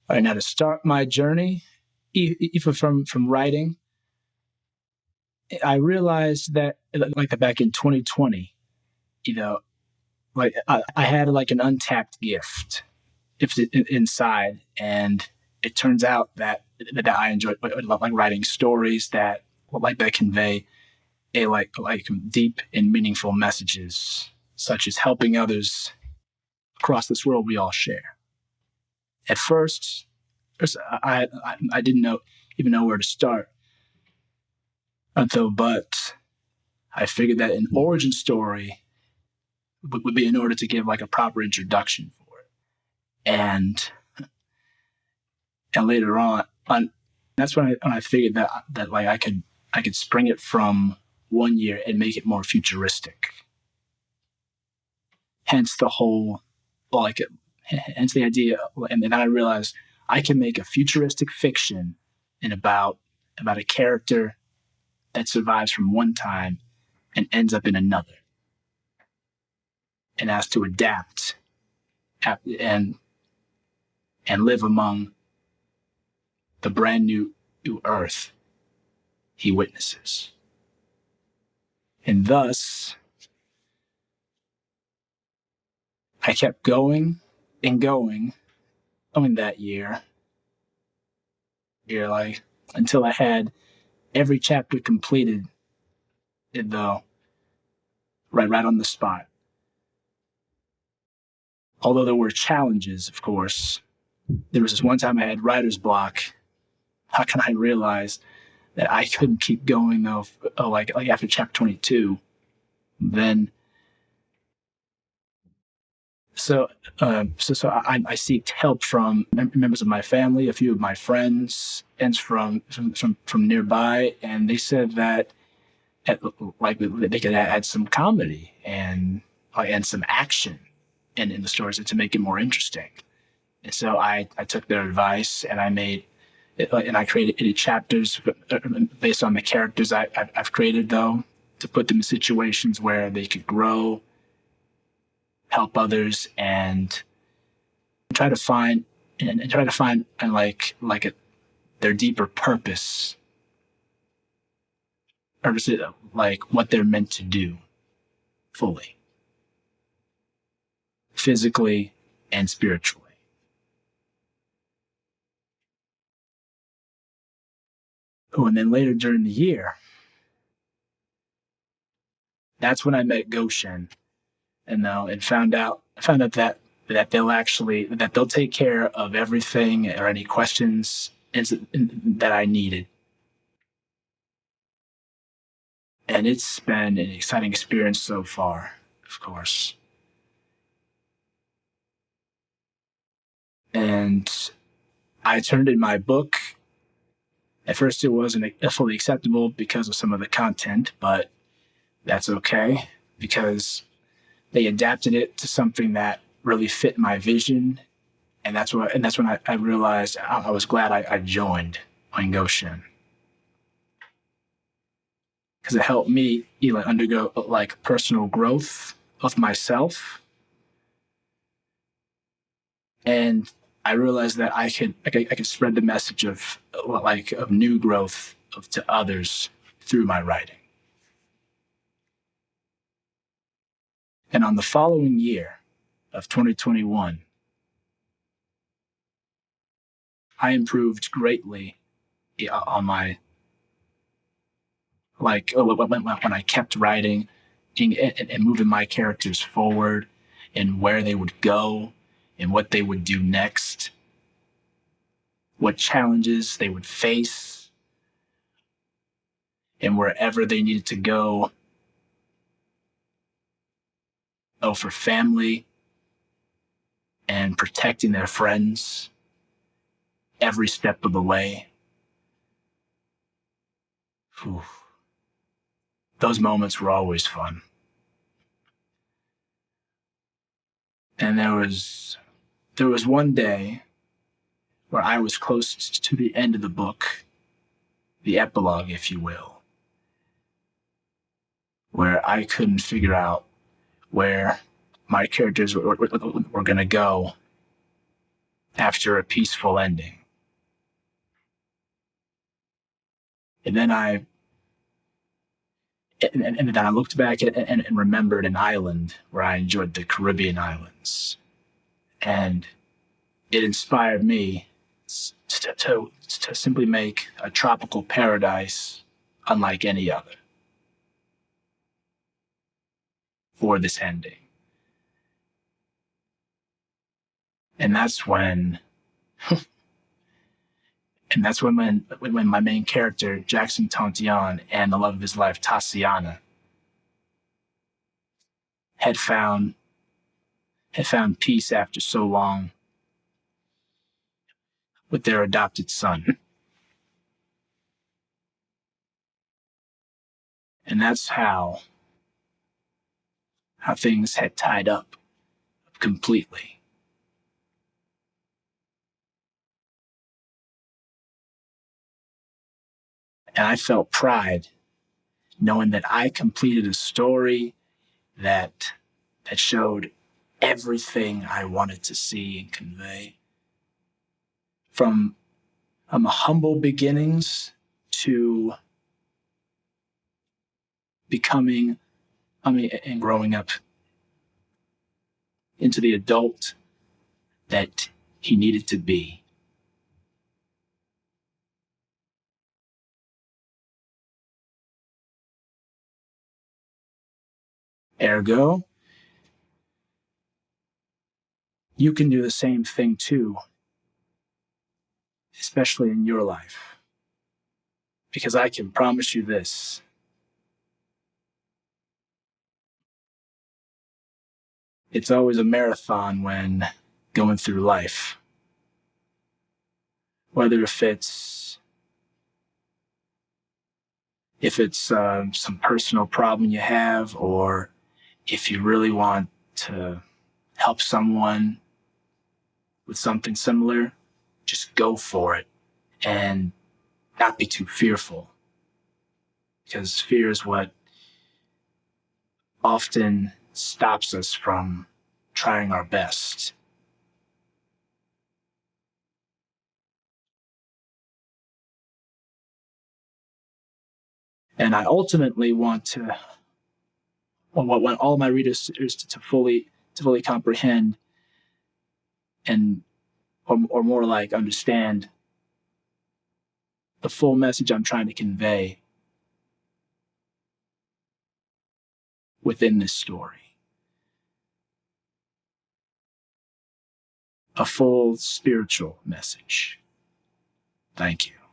All right, now to start my journey, even from writing, I realized that like back in 2020, you know, like I had like an untapped gift if inside, and it turns out that I enjoy like writing stories that convey a like deep and meaningful messages, such as helping others across this world we all share. At first, I didn't even know where to start but I figured that an origin story would be in order to give like a proper introduction for it, and later on that's when I figured that like I could spring it from one year and make it more futuristic. Hence the whole like hence the idea, and then I realized I can make a futuristic fiction and about a character that survives from one time and ends up in another, and has to adapt and live among the brand new earth he witnesses. And thus, I kept going and going that year like until I had every chapter completed, though, right on the spot. Although there were challenges, of course. There was this one time I had writer's block. How can I realize that I couldn't keep going though? Like after chapter 22, then so I seeked help from members of my family, a few of my friends, and from nearby, and they said that like they could add some comedy and some action in the stories to make it more interesting. And so I took their advice and I created chapters based on the characters I've created, though, to put them in situations where they could grow, help others, and try to find their deeper purpose, or is it like what they're meant to do fully, physically and spiritually. Oh, and then later during the year, that's when I met Goshen, and found out that they'll take care of everything or any questions that I needed. And it's been an exciting experience so far, of course. And I turned in my book. At first, it wasn't fully acceptable because of some of the content, but that's okay because they adapted it to something that really fit my vision. And that's when I realized I was glad I joined on Goshen, because it helped me undergo like personal growth of myself. And I realized that I could spread the message of new growth to others through my writing. And on the following year of 2021, I improved greatly on my when I kept writing and moving my characters forward and where they would go and what they would do next, what challenges they would face, and wherever they needed to go. Oh, for family and protecting their friends every step of the way. Whew. Those moments were always fun. And there was there was one day where I was closest to the end of the book, the epilogue, if you will, where I couldn't figure out where my characters were going to go after a peaceful ending. And then then I looked back and remembered an island where I enjoyed the Caribbean islands. And it inspired me to simply make a tropical paradise unlike any other for this ending. And that's when when my main character, Jackson Thornton, and the love of his life, Tatiana, had found peace after so long with their adopted son. And that's how things had tied up completely. And I felt pride knowing that I completed a story that showed everything I wanted to see and convey. From humble beginnings to becoming, and growing up into the adult that he needed to be. Ergo, you can do the same thing too, especially in your life. Because I can promise you this: it's always a marathon when going through life. Whether if it's some personal problem you have, or if you really want to help someone with something similar, just go for it and not be too fearful. Because fear is what often stops us from trying our best. And I ultimately want all my readers to fully comprehend and or more like understand the full message I'm trying to convey within this story. A full spiritual message. Thank you.